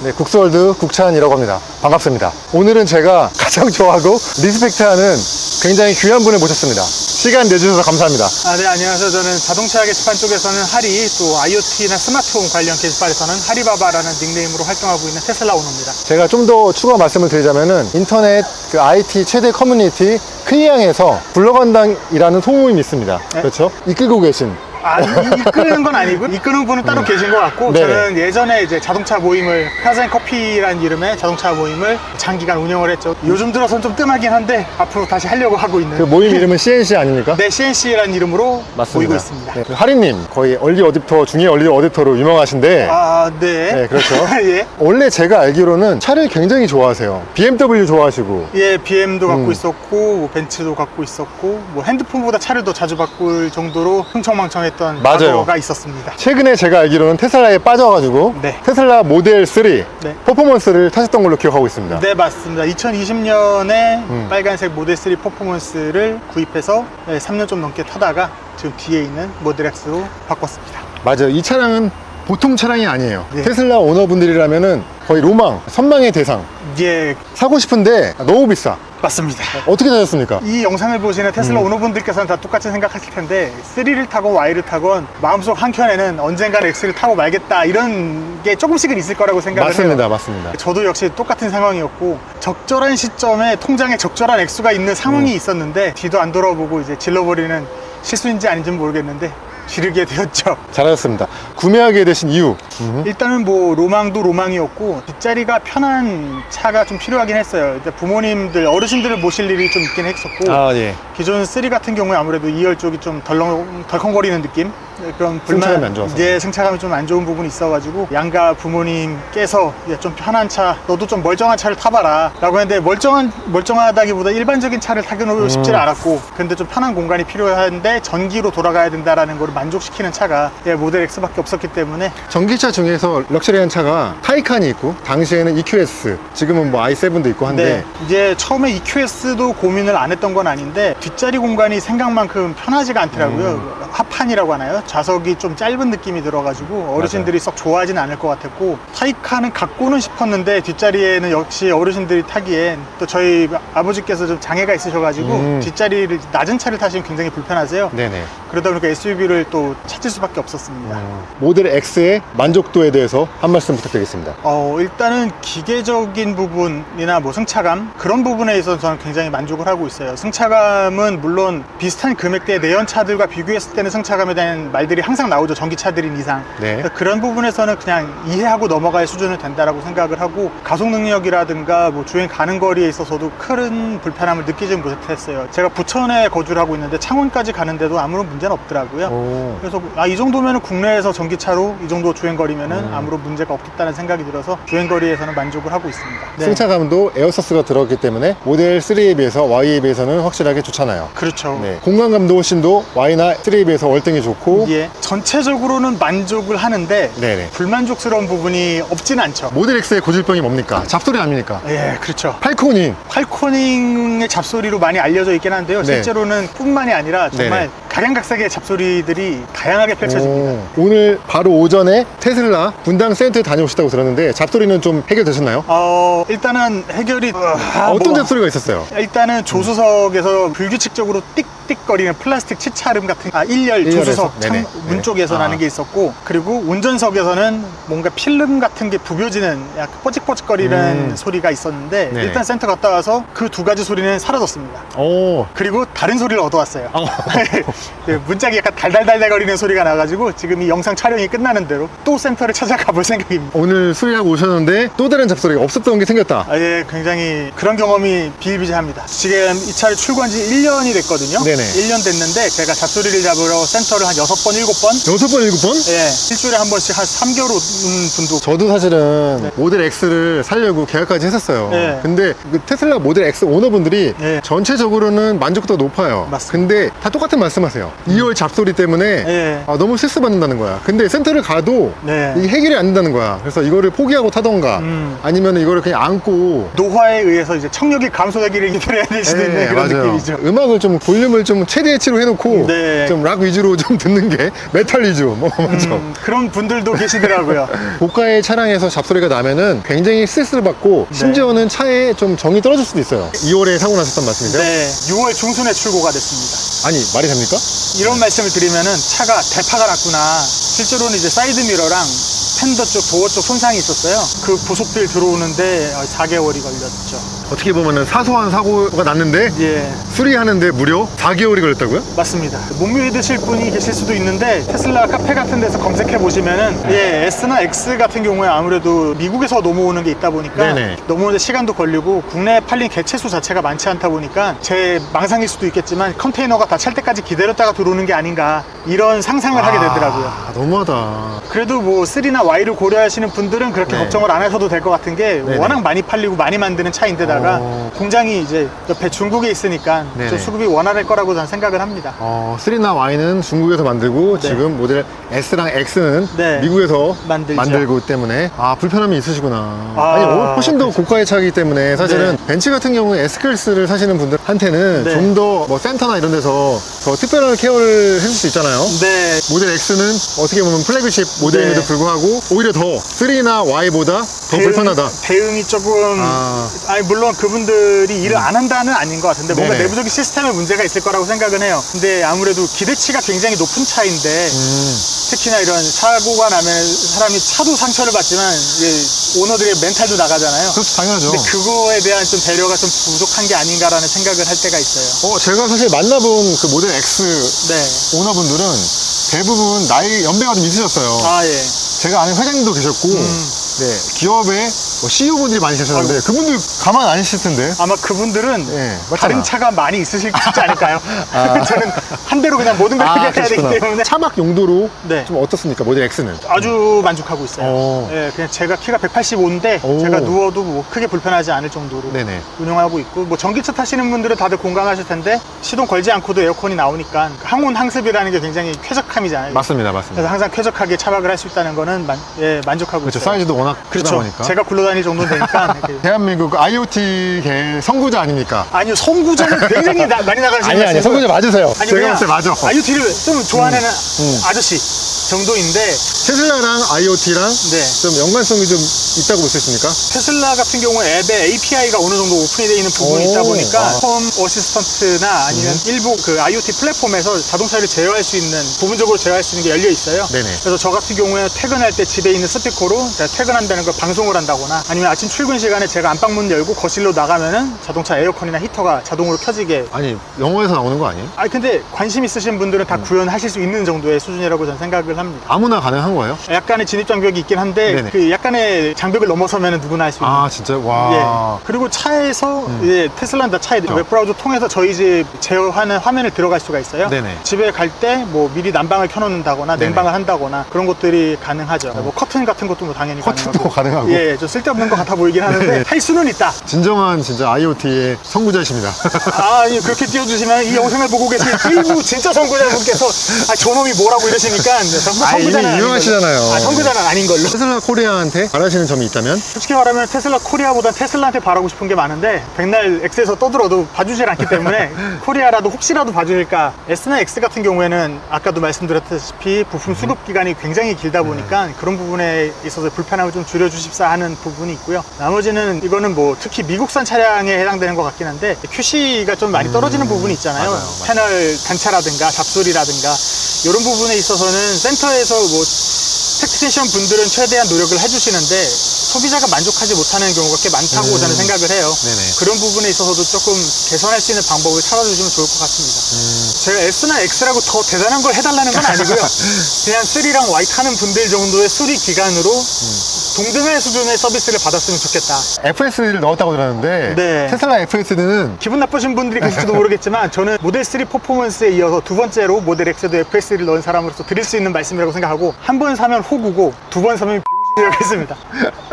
네, 국수월드 국찬이라고 합니다. 반갑습니다. 오늘은 제가 가장 좋아하고 리스펙트하는 굉장히 귀한 분을 모셨습니다. 시간 내주셔서 감사합니다. 네, 안녕하세요. 저는 자동차 게시판 쪽에서는 하리, 또 IoT나 스마트홈 관련 게시판에서는 하리바바라는 닉네임으로 활동하고 있는 테슬라 오너입니다. 제가 좀 더 추가 말씀을 드리자면은 인터넷 그 IT 최대 커뮤니티 클리앙에서 굴러간당이라는 소문이 있습니다. 네? 그렇죠? 이끌고 계신. 이끄는 건 아니고 이끄는 분은 따로 계신 것 같고, 네네. 저는 예전에 이제 자동차 모임을 카자인커피라는 이름의 자동차 모임을 장기간 운영을 했죠. 요즘 들어서는 좀 뜸하긴 한데 앞으로 다시 하려고 하고 있는 그 모임 이름은 CNC 아닙니까? 네, CNC라는 이름으로 맞습니다. 보이고 있습니다. 네, 그 하리님 거의 얼리 어댑터 중에 얼리 어댑터로 유명하신데 네. 네, 그렇죠. 예. 원래 제가 알기로는 차를 굉장히 좋아하세요. BMW 좋아하시고. 예, BM도 갖고 있었고, 뭐 벤츠도 갖고 있었고, 뭐 핸드폰보다 차를 더 자주 바꿀 정도로 흥청망청했던 맞아요. 과거가 있었습니다. 최근에 제가 알기로는 테슬라에 빠져가지고 네. 테슬라 모델 3 네. 퍼포먼스를 타셨던 걸로 기억하고 있습니다. 네, 맞습니다. 2020년에 빨간색 모델 3 퍼포먼스를 구입해서 3년 좀 넘게 타다가 지금 뒤에 있는 모델 X로 바꿨습니다. 맞아요. 이 차량은 보통 차량이 아니에요. 네. 테슬라 오너분들이라면은 거의 로망, 선망의 대상. 예, 사고 싶은데 너무 비싸. 맞습니다. 어떻게 사셨습니까? 이 영상을 보시는 테슬라 오너분들께서는 다 똑같이 생각하실 텐데 3를 타건 Y를 타건 마음속 한켠에는 언젠가는 X를 타고 말겠다 이런 게 조금씩은 있을 거라고 생각을 맞습니다. 해요. 맞습니다. 저도 역시 똑같은 상황이었고, 적절한 시점에 통장에 적절한 액수가 있는 상황이 있었는데 뒤도 안 돌아보고 이제 질러버리는 실수인지 아닌지는 모르겠는데 지르게 되었죠. 잘하셨습니다. 구매하게 되신 이유. 일단은 뭐 로망도 로망이었고, 뒷자리가 편한 차가 좀 필요하긴 했어요. 일단 부모님들, 어르신들을 모실 일이 좀 있긴 했었고, 아, 예. 기존 3 같은 경우에 아무래도 2열 쪽이 좀 덜컹거리는 느낌? 그런 승차감이 안 좋아서. 예, 승차감이 좀 안 좋은 부분이 있어가지고 양가 부모님께서 좀 편한 차, 너도 좀 멀쩡한 차를 타봐라 라고 했는데, 멀쩡하다기보다 일반적인 차를 타기는 쉽지 않았고, 근데 좀 편한 공간이 필요한데 전기로 돌아가야 된다라는 걸 만족시키는 차가 모델 X밖에 없었기 때문에. 전기차 중에서 럭셔리한 차가 타이칸이 있고 당시에는 EQS, 지금은 뭐 i7도 있고 한데 네, 이제 처음에 EQS도 고민을 안 했던 건 아닌데 뒷자리 공간이 생각만큼 편하지가 않더라고요. 합판이라고 하나요? 좌석이 좀 짧은 느낌이 들어가지고 어르신들이 썩 좋아하진 않을 것 같았고, 타이칸은 갖고는 싶었는데 뒷자리에는 역시 어르신들이 타기엔, 또 저희 아버지께서 좀 장애가 있으셔가지고 뒷자리를 낮은 차를 타시면 굉장히 불편하세요. 네네. 그러다 보니까 SUV를 또 찾을 수밖에 없었습니다. 모델 X의 만족도에 대해서 한 말씀 부탁드리겠습니다. 일단은 기계적인 부분이나 뭐 승차감, 그런 부분에 있어서 저는 굉장히 만족을 하고 있어요. 승차감은 물론 비슷한 금액대의 내연차들과 비교했을 때는 승차감에 대한 말들이 항상 나오죠. 전기차들인 이상. 네. 그런 부분에서는 그냥 이해하고 넘어갈 수준은 된다라고 생각을 하고, 가속 능력이라든가 뭐 주행 가는 거리에 있어서도 큰 불편함을 느끼지 못했어요. 제가 부천에 거주를 하고 있는데 창원까지 가는데도 아무런 문제는 없더라고요. 그래서 이 정도면 국내에서 전기차로 이 정도 주행거리면은 아무런 문제가 없겠다는 생각이 들어서 주행거리에서는 만족을 하고 있습니다. 네. 승차감도 에어서스가 들어갔기 때문에 모델 3에 비해서 Y에 비해서는 확실하게 좋잖아요. 그렇죠. 네. 공간감도 훨씬 더 Y나 3에 비해서 월등히 좋고. 예, 전체적으로는 만족을 하는데 네네. 불만족스러운 부분이 없진 않죠. 모델 X의 고질병이 뭡니까? 잡소리 아닙니까? 예, 그렇죠. 팔코닝. 팔코닝의 잡소리로 많이 알려져 있긴 한데요. 네. 실제로는 뿐만이 아니라 정말 네네. 각양각색의 잡소리들이 다양하게 펼쳐집니다. 오늘 바로 오전에 테슬라 분당 센터에 다녀오셨다고 들었는데 잡소리는 좀 해결되셨나요? 일단은 해결이 어떤 잡소리가 있었어요? 일단은 조수석에서 불규칙적으로 띡띡거리는 플라스틱 치차름 같은 1열 조수석 네네. 문 네. 쪽에서 나는 게 있었고, 그리고 운전석에서는 뭔가 필름 같은 게 부벼지는 약간 뽀직뽀직거리는 소리가 있었는데, 네네. 일단 센터 갔다 와서 그 두 가지 소리는 사라졌습니다. 오. 그리고 다른 소리를 얻어왔어요. 네, 문짝이 약간 달달달달거리는 소리가 나가지고 지금 이 영상 촬영이 끝나는 대로 또 센터를 찾아가 볼 생각입니다. 오늘 수리하고 오셨는데 또 다른 잡소리가 없었던 게 생겼다. 예, 굉장히 그런 경험이 비일비재합니다. 지금 이 차를 출고한 지 1년이 됐거든요. 네네. 1년 됐는데 제가 잡소리를 잡으러 센터를 한 6번, 7번? 6번, 7번? 예, 일주일에 한 번씩 한 3개월 오는 분도. 저도 사실은 모델 X를 사려고 계약까지 했었어요. 네. 근데 그 테슬라 모델 X 오너분들이 네. 전체적으로는 만족도가 높아요. 맞습니다. 근데 다 똑같은 말씀을 말씀하세요. 2열 잡소리 때문에 예. 너무 스트레스 받는다는 거야. 근데 센터를 가도 네. 이게 해결이 안 된다는 거야. 그래서 이거를 포기하고 타던가 아니면 이거를 그냥 안고 노화에 의해서 이제 청력이 감소되기를 기다려야 될 수도 있는 그런 맞아요. 느낌이죠. 음악을 좀 볼륨을 좀 최대치로 해놓고 네. 좀 락 위주로 좀 듣는 게 메탈 위주 맞죠. 그런 분들도 계시더라고요. 고가의 차량에서 잡소리가 나면은 굉장히 스트레스를 받고 네. 심지어는 차에 좀 정이 떨어질 수도 있어요. 2월에 사고 나셨단 말씀이세요? 네, 6월 중순에 출고가 됐습니다. 아니 말이 됩니까? 이런 말씀을 드리면은 차가 대파가 났구나. 실제로는 이제 사이드 미러랑 팬더 쪽, 도어 쪽 손상이 있었어요. 그 부속들 들어오는데 4개월이 걸렸죠. 어떻게 보면은 사소한 사고가 났는데 예, 수리하는데 무려 4개월이 걸렸다고요? 맞습니다. 못 믿으실 분이 계실 수도 있는데 테슬라 카페 같은 데서 검색해 보시면은 예, S나 X 같은 경우에 아무래도 미국에서 넘어오는 게 있다 보니까 네네. 넘어오는데 시간도 걸리고 국내에 팔린 개체수 자체가 많지 않다 보니까 제 망상일 수도 있겠지만 컨테이너가 다 찰 때까지 기다렸다가 들어오는 게 아닌가 이런 상상을 하게 되더라고요. 너무하다. 그래도 뭐 3나 Y를 고려하시는 분들은 그렇게 네. 걱정을 안 하셔도 될 것 같은 게 네네. 워낙 많이 팔리고 많이 만드는 차인데다가 공장이 이제 옆에 중국에 있으니까 네네. 좀 수급이 원활할 거라고 저는 생각을 합니다. 3나 Y는 중국에서 만들고 네. 지금 모델 S랑 X는 네. 미국에서 만들죠. 만들고 때문에 불편함이 있으시구나. 아, 아니 훨씬 더 고가의 차이기 때문에 사실은 네. 벤츠 같은 경우에 S클래스를 사시는 분들한테는 네. 좀 더 뭐 센터나 이런 데서 더 특별한 케어를 해줄 수 있잖아요. 네. 모델 X는 어떻게 보면 플래그십 모델임에도 네. 불구하고 오히려 더 3나 Y보다 더 불편하다. 대응이 조금 아. 아니 물론 그분들이 일을 안 한다는 아닌 것 같은데 뭔가 네네. 내부적인 시스템에 문제가 있을 거라고 생각은 해요. 근데 아무래도 기대치가 굉장히 높은 차인데 특히나 이런 사고가 나면 사람이 차도 상처를 받지만 이제 오너들의 멘탈도 나가잖아요. 그렇죠, 당연하죠. 근데 그거에 대한 좀 배려가 좀 부족한 게 아닌가라는 생각을 할 때가 있어요. 제가 사실 만나본 그 모델 X 네. 오너분들은 대부분 나이 연배가 좀 있으셨어요. 아 예. 제가 아는 회장님도 계셨고, 네, 기업에 CEO분들이 많이 계셨는데, 그분들 가만 안 계실 텐데. 아마 그분들은 예, 맞잖아. 다른 차가 많이 있으시지 않을까요? 아. 저는 한 대로 그냥 모든 걸 해결해야 되기 그러시구나. 때문에 차박 용도로 네. 좀 어떻습니까, 모델 X는? 아주 만족하고 있어요. 오. 예, 그냥 제가 키가 185인데 오. 제가 누워도 뭐 크게 불편하지 않을 정도로 네네. 운영하고 있고 뭐 전기차 타시는 분들은 다들 공감하실 텐데 시동 걸지 않고도 에어컨이 나오니까 항온 항습이라는 게 굉장히 쾌적함이잖아요. 맞습니다, 맞습니다. 그래서 항상 쾌적하게 차박을 할 수 있다는 거는 만족하고 그렇죠, 있어요. 사이즈도 워낙 크다 그렇죠. 보니까. 제가 굴러다닐 정도는 되니까. 이렇게. 대한민국 IoT계 선구자 아닙니까? 아니요, 선구자는 굉장히 많이 나가시는 아니, 말씀이고. 선구자 맞으세요. 아니, 제가 그냥 봤을 때 맞아. IoT를 좀 좋아하는 아저씨 정도인데 테슬라랑 IoT랑 네. 좀 연관성이 좀 있다고 볼 수 있습니까? 테슬라 같은 경우에 앱에 API가 어느 정도 오픈이 되어 있는 부분이 오. 있다 보니까 아. 홈 어시스턴트나 아니면 일부 그 IoT 플랫폼에서 자동차를 제어할 수 있는 부분적으로 제어할 수 있는 게 열려 있어요. 네네. 그래서 저 같은 경우에 퇴근할 때 집에 있는 스피커로 제가 퇴근한다는 걸 방송을 한다거나 아니면 아침 출근 시간에 제가 안방문 열고 거실로 나가면은 자동차 에어컨이나 히터가 자동으로 켜지게. 아니, 영어에서 나오는 거 아니에요? 아니 근데 관심 있으신 분들은 다 구현하실 수 있는 정도의 수준이라고 저는 생각을 합니다. 아무나 가능한 거예요? 약간의 진입 장벽이 있긴 한데 네네. 그 약간의 장벽을 넘어서면 누구나 할 수 있는. 진짜? 와. 예. 그리고 차에서 이제 테슬라는 다 차에 웹브라우저 통해서 저희 집 제어하는 화면을 들어갈 수가 있어요. 네네. 집에 갈 때 뭐 미리 난방을 켜놓는다거나 네네. 냉방을 한다거나 그런 것들이 가능하죠. 뭐 커튼 같은 것도 뭐 당연히 커튼도 가능하고. 가능하고. 예, 좀 쓸데없는 것 같아 보이긴 하는데 네네. 할 수는 있다. 진정한 진짜 IoT의 선구자이십니다. 예, 그렇게 띄워주시면 이 영상을 보고 계신 일부 진짜 선구자분께서 저놈이 뭐라고 이러시니까 선구자는 이미 유명하시잖아요. 선구자는 아닌 걸로. 테슬라 코리아한테 바라시는 점이 있다면? 솔직히 말하면 테슬라 코리아보다 테슬라한테 바라고 싶은 게 많은데 백날 X에서 떠들어도 봐주질 않기 때문에 코리아라도 혹시라도 봐주실까. S나 X 같은 경우에는 아까도 말씀드렸다시피 부품 수급 기간이 굉장히 길다 보니까 그런 부분에 있어서 불편함을 좀 줄여주십사 하는 부분이 있고요. 나머지는 이거는 뭐 특히 미국산 차량에 해당되는 것 같긴 한데 QC가 좀 많이 떨어지는 부분이 있잖아요. 맞아요. 패널 단차라든가 잡소리라든가 이런 부분에 있어서는 센터에서 뭐 테크니션 분들은 최대한 노력을 해주시는데 소비자가 만족하지 못하는 경우가 꽤 많다고 저는 생각을 해요. 네네. 그런 부분에 있어서도 조금 개선할 수 있는 방법을 찾아주시면 좋을 것 같습니다. 제가 S나 X라고 더 대단한 걸 해달라는 건 아니고요. 그냥 3랑 Y 타는 분들 정도의 수리 기간으로 동등한 수준의 서비스를 받았으면 좋겠다. FS를 넣었다고 들었는데 네. 테슬라 FS는 기분 나쁘신 분들이 계실지도 모르겠지만 저는 모델 3 퍼포먼스에 이어서 두 번째로 모델 X에도 FS를 넣은 사람으로서 드릴 수 있는 말씀이라고 생각하고 한 번 사면 호구고 두 번 사면 여기 있습니다.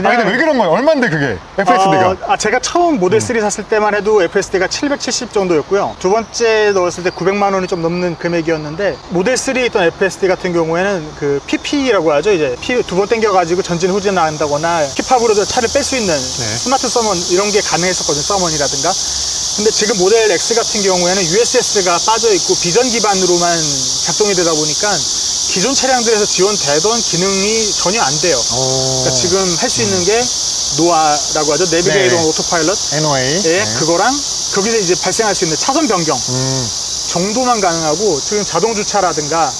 아니 근데 왜 그런 거예요? 얼만데 그게 FSD가? 제가 처음 모델 3 샀을 때만 해도 FSD가 770 정도였고요. 두 번째 넣었을 때 900만 원이 좀 넘는 금액이었는데 모델 3에 있던 FSD 같은 경우에는 그 PP라고 하죠. 이제 두 번 당겨가지고 전진 후진 나간다거나 힙합으로도 차를 뺄 수 있는 스마트 서먼 이런 게 가능했었거든요. 서먼이라든가. 근데 지금 모델 X 같은 경우에는 USS가 빠져 있고 비전 기반으로만 작동이 되다 보니까 기존 차량들에서 지원되던 기능이 전혀 안 돼요. 그러니까 지금 할 수 있는 게 노아라고 하죠. 내비게이션 네. 오토파일럿. NOA. 예, 그거랑 거기서 이제 발생할 수 있는 차선 변경 정도만 가능하고 지금 자동 주차라든가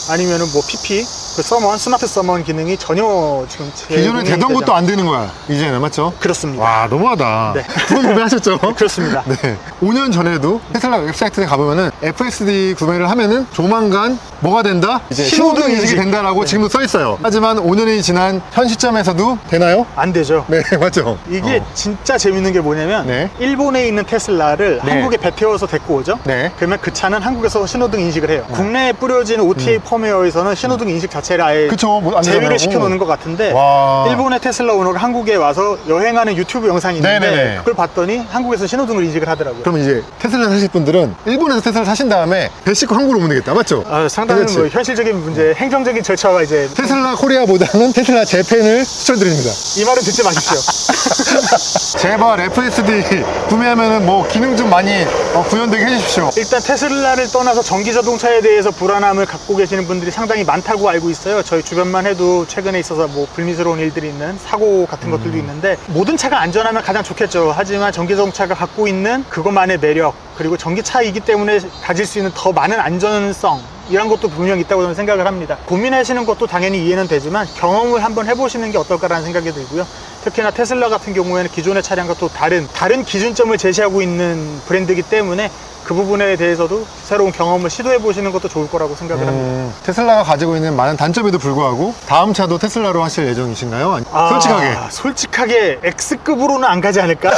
아니면은 뭐 PP, 그 서먼, 스마트 서먼 기능이 전혀 지금 기존에 되던 것도 안 되는 거야 이제는, 맞죠? 그렇습니다. 와 너무하다. 네. 두 번 구매하셨죠? 그렇습니다. 네. 5년 전에도 테슬라 웹사이트에 가보면은 FSD 구매를 하면은 조만간 뭐가 된다? 이제 신호등 인식이 된다라고 네. 지금도 써 있어요. 하지만 5년이 지난 현 시점에서도 되나요? 안 되죠. 네, 맞죠? 이게 진짜 재밌는 게 뭐냐면 네. 일본에 있는 테슬라를 네. 한국에 배태워서 데리고 오죠. 네. 그러면 그 차는 한국에서 신호등 인식을 해요. 국내에 뿌려진 OTA 펌웨어에서는 신호등 인식 자체를 아예 그쵸, 뭐안 되잖아요. 제외를 시켜놓는 것 같은데 와. 일본의 테슬라 오너가 한국에 와서 여행하는 유튜브 영상이 있는데 네네네. 그걸 봤더니 한국에서 신호등을 인식을 하더라고요. 그럼 이제 테슬라 사실 분들은 일본에서 테슬라 사신 다음에 배 싣고 한국으로 오면 되겠다, 맞죠? 상당히 그렇지. 뭐 현실적인 문제, 행정적인 절차가 이제 테슬라 코리아보다는 테슬라 재팬을 추천드립니다. 이 말은 듣지 마십시오. 제발 FSD 구매하면은 뭐 기능 좀 많이 구현되게 해주십시오. 일단 테슬라를 떠나서 전기 자동차에 대해서 불안함을 갖고 계시는 분들이 상당히 많다고 알고 있어요. 저희 주변만 해도 최근에 있어서 뭐 불미스러운 일들이 있는 사고 같은 것들도 있는데 모든 차가 안전하면 가장 좋겠죠. 하지만 전기 자동차가 갖고 있는 그것만의 매력 그리고 전기차이기 때문에 가질 수 있는 더 많은 안전성 이런 것도 분명히 있다고 저는 생각을 합니다. 고민하시는 것도 당연히 이해는 되지만 경험을 한번 해보시는 게 어떨까라는 생각이 들고요. 특히나 테슬라 같은 경우에는 기존의 차량과 또 다른 기준점을 제시하고 있는 브랜드이기 때문에 그 부분에 대해서도 새로운 경험을 시도해 보시는 것도 좋을 거라고 생각을 합니다. 테슬라가 가지고 있는 많은 단점에도 불구하고 다음 차도 테슬라로 하실 예정이신가요? 솔직하게. 솔직하게 X급으로는 안 가지 않을까?